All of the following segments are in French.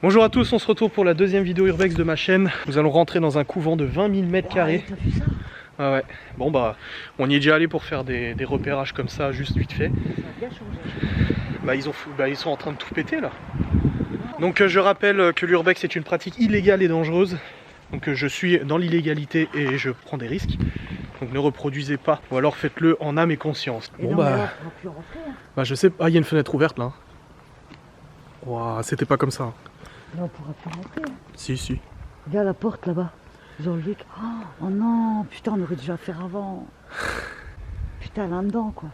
Bonjour à tous, on se retrouve pour la deuxième vidéo urbex de ma chaîne. Nous allons rentrer dans un couvent de 20 000 mètres carrés. T'as vu ça? Ah ouais, bon bah, on y est déjà allé pour faire des repérages comme ça, juste vite fait. Ça a bien changé. Ils sont en train de tout péter là. Donc je rappelle que l'urbex est une pratique illégale et dangereuse. Donc je suis dans l'illégalité et je prends des risques. Donc ne reproduisez pas, ou alors faites-le en âme et conscience. Et non, mais là, on pourra plus rentrer. Hein. Bah je sais, ah il y a une fenêtre ouverte là. Waouh, c'était pas comme ça. Là, on pourra plus rentrer. Hein. Si. Regarde la porte là-bas. Ils ont enlevé. Oh non, putain, on aurait dû la faire avant. Putain, là-dedans quoi.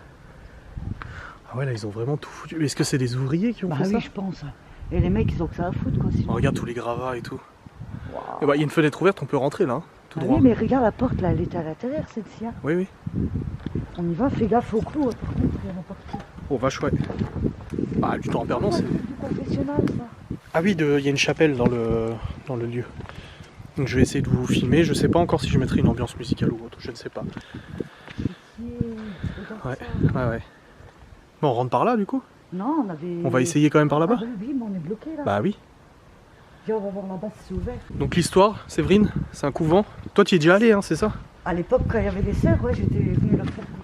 Ah ouais, là ils ont vraiment tout foutu. Est-ce que c'est des ouvriers qui ont Bah fait oui, ça? je pense. Et les mecs, ils ont que ça à foutre quoi. Sinon. Oh, regarde tous les gravats et tout. Wow. Et bah il y a une fenêtre ouverte, on peut rentrer là, hein, tout Ah droit. oui, mais regarde la porte là, elle est à l'intérieur celle-ci. Hein. Oui. On y va, fais gaffe au clou. Par contre, il y en a partout. Oh vache ouais. Bah du temps permanent c'est... Du confessionnal ça. Ah oui, il y a une chapelle dans le lieu. Donc je vais essayer de vous filmer, je sais pas encore si je mettrai une ambiance musicale ou autre, je ne sais pas. Ouais. Bon on rentre par là du coup? Non, on avait... On va essayer quand même par là-bas? Ah oui, mais on est bloqué là. Bah oui. Viens, on va voir là-bas si c'est ouvert. Donc l'histoire, Séverine, c'est un couvent. Toi tu y es déjà allé, hein, c'est ça? À l'époque, quand il y avait des sœurs, ouais, j'étais venue leur faire coucou.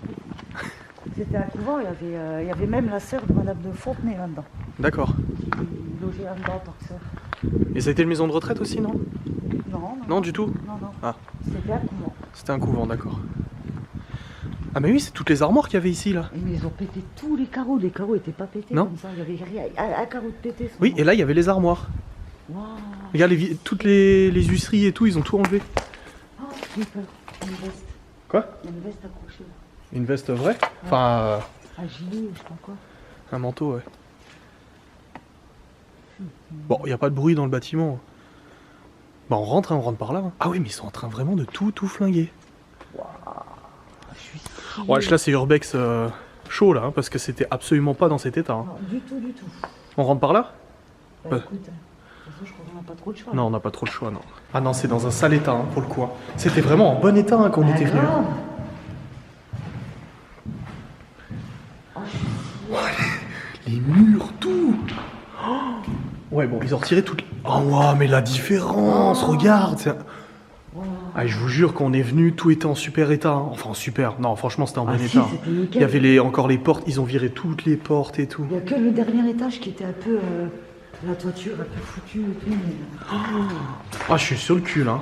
C'était un couvent, il y avait même la sœur de Madame de Fontenay là-dedans. D'accord. Qui logeait là-dedans en tant que sœur. Et ça a été une maison de retraite aussi, non? Non, du tout? Non. Ah. C'était un couvent. C'était un couvent, d'accord. Ah mais oui, c'est toutes les armoires qu'il y avait ici là. Et mais ils ont pété tous les carreaux étaient pas pétés Non. comme ça, il y avait rien, un carreau de pété. Oui, et là il y avait les armoires. Wow. Regarde, toutes les huisseries et tout, ils ont tout enlevé. Oh, j'ai peur. Il y a une veste. Quoi? Il y a une veste accrochée. Une veste vraie? Enfin, Un gilet ou je sais pas quoi. un manteau, ouais. Bon, il n'y a pas de bruit dans le bâtiment. Bah on rentre par là. Hein. Ah oui, mais ils sont en train vraiment de tout flinguer. Wow. Je suis si... Ouais, là c'est urbex chaud là, hein, parce que c'était absolument pas dans cet état. Hein. Non, du tout. On rentre par là? Bah, écoute, de toute façon, je crois qu'on n'a pas trop de choix. Non, on n'a pas trop le choix, non. Ah non, c'est dans un sale état, hein, pour le coup. Hein. C'était vraiment en bon état hein, quand on était venu. Les murs, tout. Oh ouais, bon, ils ont retiré toutes... Oh, wow, mais la différence, regarde. Ah, je vous jure, quand on est venu, tout était en super état. Hein. Enfin, super. Non, franchement, c'était en bon état. Il y avait encore les portes, ils ont viré toutes les portes et tout. Il n'y a que le dernier étage qui était un peu... la toiture un peu foutue et tout. Mais... Ah, je suis sur le cul, là.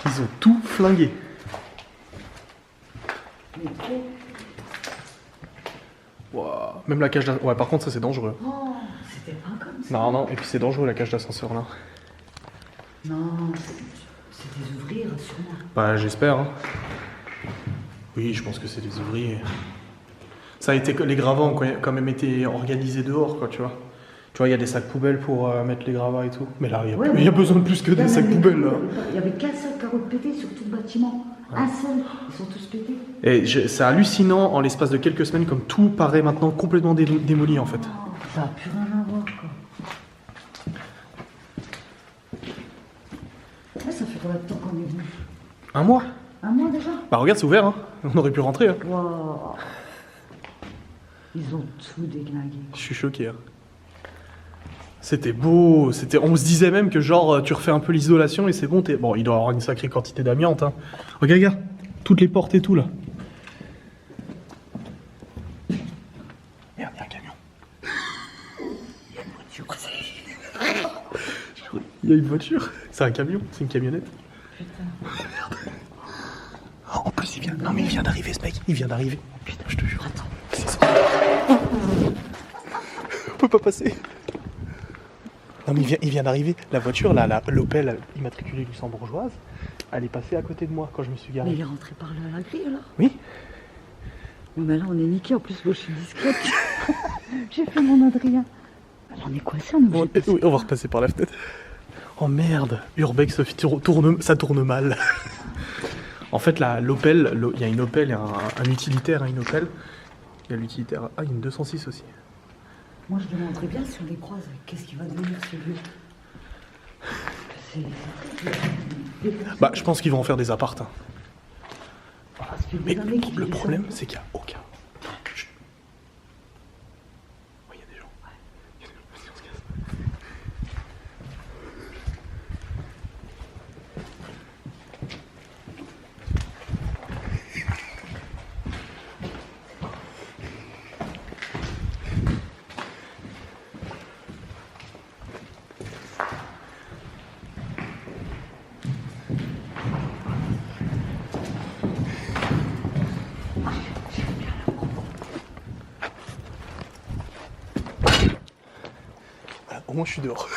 Ils ont tout flingué. Wow. Même la cage d'ascenseur. Ouais, par contre, ça c'est dangereux. Oh, c'était pas comme ça. Non, et puis c'est dangereux la cage d'ascenseur là. Non, c'est des ouvriers, rassure-moi. Bah, j'espère. Hein. Oui, je pense que c'est des ouvriers. Ça a été. Les gravats ont quand même été organisés dehors, quoi, tu vois. Tu vois, il y a des sacs poubelles pour mettre les gravats et tout. Mais là, il y a besoin de plus que des sacs poubelles là. Il y avait qu'un seul carreau de pété sur tout le bâtiment. Un seul. Ils sont tous pétés. Et c'est hallucinant en l'espace de quelques semaines comme tout paraît maintenant complètement démoli en fait. Oh, ça n'a plus rien à voir quoi. Ouais, ça fait combien de temps qu'on est venu? Un mois? Un mois déjà? Bah regarde, c'est ouvert, hein. On aurait pu rentrer. Hein. Wow. Ils ont tout déglingué. Je suis choqué. Hein. C'était beau, on se disait même que genre tu refais un peu l'isolation et c'est bon, bon il doit y avoir une sacrée quantité d'amiante. Hein. Regarde, toutes les portes et tout là. Merde, il y a un camion. Il y a une voiture. Il y a une voiture. C'est un camion, c'est une camionnette. Putain. Merde. En plus il vient. Non mais il vient d'arriver ce mec, il vient d'arriver. Putain, je te jure. Attends. On peut pas passer. Non mais il vient d'arriver. La voiture, là, l'Opel immatriculée luxembourgeoise, elle est passée à côté de moi quand je me suis garé. Mais il est rentré par la grille alors? Oui. Mais là on est niqué, en plus moi je suis discrète. J'ai fait mon Adrien. Alors on est coincé, on est obligé de passer. Oui, on va repasser par la fenêtre. Oh merde, Urbex ça tourne mal. En fait, l'Opel, il y a une Opel, il y a un utilitaire, une Opel. Il y a l'utilitaire. Ah, il y a une 206 aussi. Moi je demanderais bien si on les croise, qu'est-ce qui va devenir ce lieu? Bah, je pense qu'ils vont en faire des apparts. Hein. Parce que Mais le mec, il le est problème, c'est qu'il n'y a aucun. Au moins je suis dehors.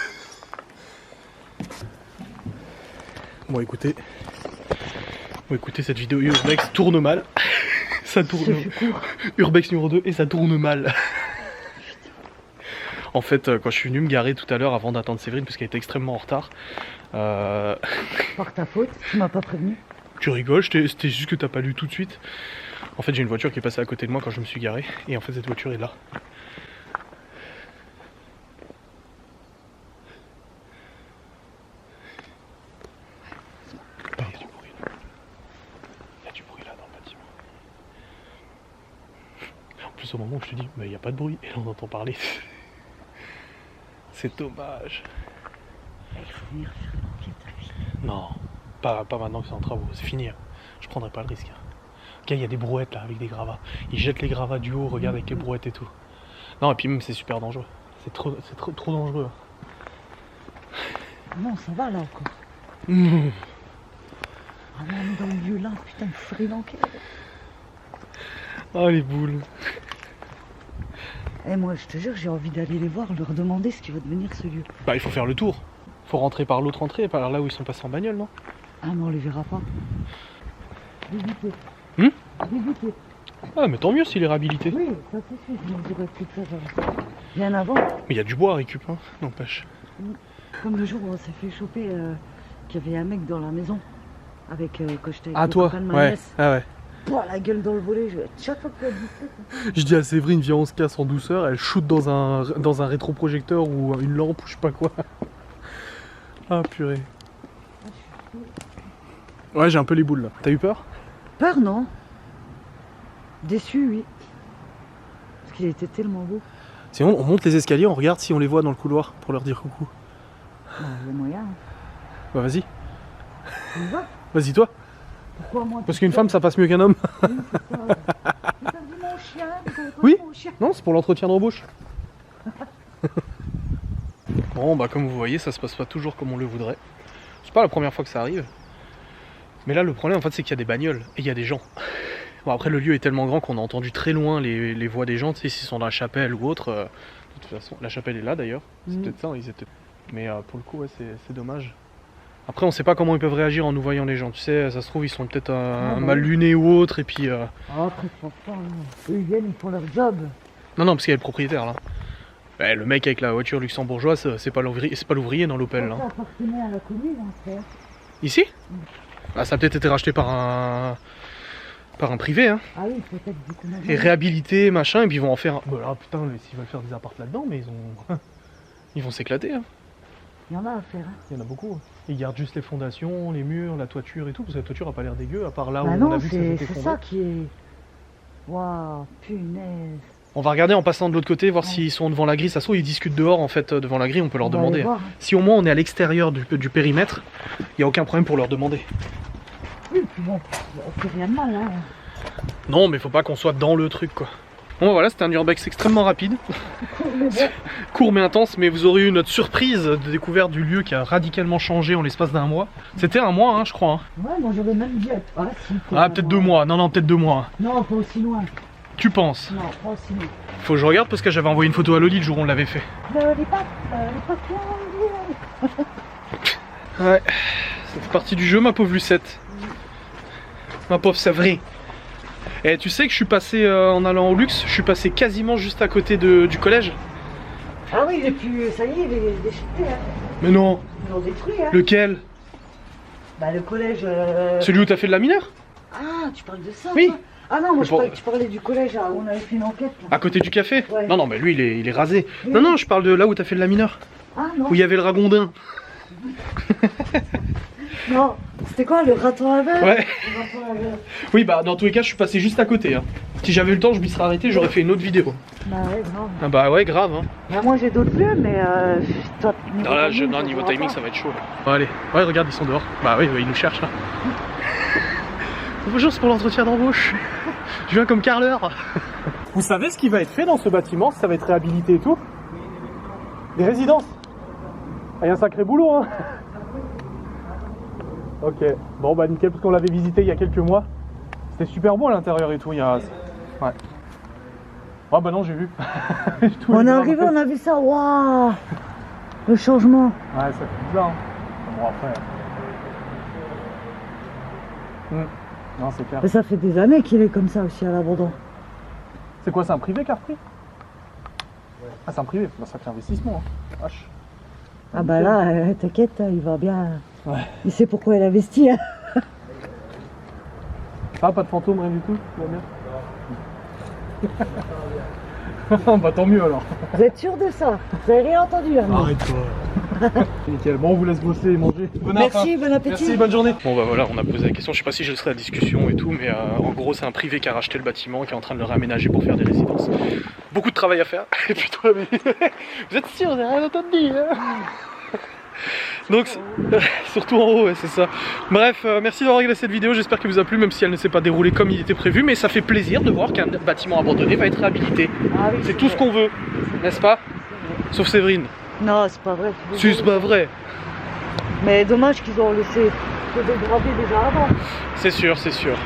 Bon écoutez, cette vidéo Urbex tourne mal. Ça tourne. Urbex numéro 2 et ça tourne mal. En fait, quand je suis venu me garer tout à l'heure avant d'attendre Séverine, parce qu'elle était extrêmement en retard. Par ta faute, tu m'as pas prévenu. Tu rigoles, c'était juste que t'as pas lu tout de suite. En fait, j'ai une voiture qui est passée à côté de moi quand je me suis garé. Et en fait, cette voiture est là. Il y a du bruit là. Il y a du bruit là dans le bâtiment. En plus, au moment où je te dis, mais il n'y a pas de bruit. Et là, on entend parler. C'est dommage. Il faut venir faire une enquête. Non, pas maintenant que c'est en travaux, c'est fini. Je prendrai pas le risque. Ok, il y a des brouettes là avec des gravats. Ils jettent les gravats du haut, regarde avec les brouettes et tout. Non, et puis même c'est super dangereux. C'est trop dangereux. Non, ça va là encore. Ah non, on est dans le lieu là, putain, il faut faire une enquête. Oh les boules. Et moi, je te jure, j'ai envie d'aller les voir, leur demander ce qui va devenir ce lieu. Bah il faut faire le tour. Faut rentrer par l'autre entrée, par là où ils sont passés en bagnole, non? Ah mais on les verra pas. Visiter. Visiter. Ah mais tant mieux s'il est réhabilité. Oui, ça c'est sûr, je me dirais plus de faire bien avant. Mais il y a du bois à récup, hein, n'empêche. Comme le jour où on s'est fait choper, qu'il y avait un mec dans la maison. Avec, quand j'étais avec Ah le toi, copain de ma ouais, nièce. ah ouais. Pouah, la gueule dans le volet, chaque fois que tu as dit ça. Je dis à Séverine, viens on se casse en douceur, elle shoot dans un rétroprojecteur ou une lampe ou je sais pas quoi. Ah purée. Ouais, j'ai un peu les boules là. T'as eu peur? Peur, non. Déçu, oui. Parce qu'il était tellement beau. Sinon, on monte les escaliers, on regarde si on les voit dans le couloir pour leur dire coucou. Bah, il y a moyen. Hein. Bah vas-y. On y va? Vas-y toi. Pourquoi moi? Parce qu'une femme ça passe mieux qu'un homme. Oui, c'est ça. J'ai perdu mon chien. Oui. Mon chien. Non, c'est pour l'entretien d'embauche. Bon bah comme vous voyez, ça se passe pas toujours comme on le voudrait. C'est pas la première fois que ça arrive. Mais là le problème en fait c'est qu'il y a des bagnoles et il y a des gens. Bon après le lieu est tellement grand qu'on a entendu très loin les voix des gens, tu sais, s'ils sont dans la chapelle ou autre. De toute façon, la chapelle est là d'ailleurs. C'est peut-être ça, ils étaient. Mais pour le coup ouais, c'est dommage. Après on sait pas comment ils peuvent réagir en nous voyant les gens, tu sais, ça se trouve ils sont peut-être mal lunés ou autre et puis... Ah, après je pense pas, hein. Eux ils viennent, ils font leur job. Non parce qu'il y a le propriétaire là. Ouais, le mec avec la voiture luxembourgeoise, c'est pas l'ouvrier dans l'Opel là. Ça appartenait à la commune, hein, frère. Ici? Ah, ça a peut-être été racheté par un privé, hein. Ah oui, peut-être du coup. Et réhabilité, machin, et puis ils vont en faire... Bah là, putain, s'ils veulent faire des apparts là-dedans, mais ils vont s'éclater, hein. Il y en a à faire, hein. Il y en a beaucoup. Ils gardent juste les fondations, les murs, la toiture et tout, parce que la toiture a pas l'air dégueu, à part là où Bah on non, a vu que ça s'était c'est fondé. ça qui est... Waouh, punaise. On va regarder en passant de l'autre côté, voir s'ils sont devant la grille. Ça se trouve, ils discutent dehors, en fait, devant la grille, on peut leur On va demander. aller voir, hein. Si au moins on est à l'extérieur du périmètre, il n'y a aucun problème pour leur demander. Oui, puis bon, c'est rien de mal, hein. Non, mais faut pas qu'on soit dans le truc, quoi. Bon, voilà, c'était un urbex extrêmement rapide. Court mais intense, mais vous aurez eu notre surprise de découverte du lieu qui a radicalement changé en l'espace d'un mois. C'était un mois, hein, je crois. Hein. Ouais, moi j'aurais même dit... Ah, si, Ah, peut-être 2 mois. Non, peut-être 2 mois. Non, pas aussi loin. Tu penses? Non, pas aussi loin. Faut que je regarde parce que j'avais envoyé une photo à Loli le jour où on l'avait fait. Les pattes, Ouais, ça fait partie du jeu, ma pauvre Lucette. Ma pauvre Séverine. Et tu sais que je suis passé, en allant au luxe, je suis passé quasiment juste à côté du collège. Ah oui, il est plus... Ça y est, il est déchiqueté, hein. Mais non. Ils l'ont détruit, hein. Lequel? Bah le collège... Celui où t'as fait de la mineure? Ah, tu parles de ça? Oui. Toi? Ah non, moi Mais je parlais du collège où on avait fait une enquête. Là. À côté du café? Ouais. Non, mais lui il est rasé. Oui. Non, je parle de là où t'as fait de la mineure. Ah non. Où il y avait le ragondin. Non, c'était quoi, le raton laveur? Ouais. Le raton laveur. Oui, bah dans tous les cas, je suis passé juste à côté. Hein. Si j'avais eu le temps, je m'y serais arrêté, j'aurais fait une autre vidéo. Bah ouais, grave. Ah bah ouais, grave. Hein. Bah moi j'ai d'autres lieux, mais toi, Non, là, niveau timing, ça va être chaud. Là. Bon, allez, ouais, regarde, ils sont dehors. Bah oui, ils nous cherchent là. Bonjour, c'est pour l'entretien d'embauche. Je viens comme carreleur. Vous savez ce qui va être fait dans ce bâtiment, si ça va être réhabilité et tout? Des résidences. Ah, y a un sacré boulot, hein. Ok, bon bah nickel, parce qu'on l'avait visité il y a quelques mois. C'était super beau à l'intérieur et tout, il y a... Ouais. Ah bah non, j'ai vu. On est arrivé, on a vu ça, waouh. Le changement. Ouais, ça fait bizarre. Hein. Bon, après. Non, c'est clair. Mais ça fait des années qu'il est comme ça aussi à l'abandon. C'est quoi, c'est un privé qui a repris? Ah, c'est un privé, bah, sacré investissement. Hein. H. Ah bah là, t'inquiète, il va bien. Ouais. Il sait pourquoi il investit. Hein. Ça va, pas de fantôme, rien du tout? Tout va bien. Bah tant mieux alors. Vous êtes sûr de ça? Vous avez rien entendu, hein? Arrête-toi. Nickel, bon on vous laisse bosser et manger. Merci, bon appétit. Merci, bonne journée. Bon bah voilà, on a posé la question, je sais pas si je laisserai la discussion et tout, mais en gros c'est un privé qui a racheté le bâtiment, qui est en train de le réaménager pour faire des résidences. Beaucoup de travail à faire. Et puis toi, mais... vous êtes sûr, vous n'avez rien entendu hein. Donc, surtout en haut, ouais, c'est ça. Bref, merci d'avoir regardé cette vidéo, j'espère qu'elle vous a plu, même si elle ne s'est pas déroulée comme il était prévu, mais ça fait plaisir de voir qu'un bâtiment abandonné va être réhabilité. Ah oui, c'est tout ce qu'on veut, n'est-ce pas? Sauf Séverine. Non, c'est pas vrai. Si, c'est pas vrai. Mais dommage qu'ils ont laissé se dégrader déjà avant. C'est sûr, c'est sûr.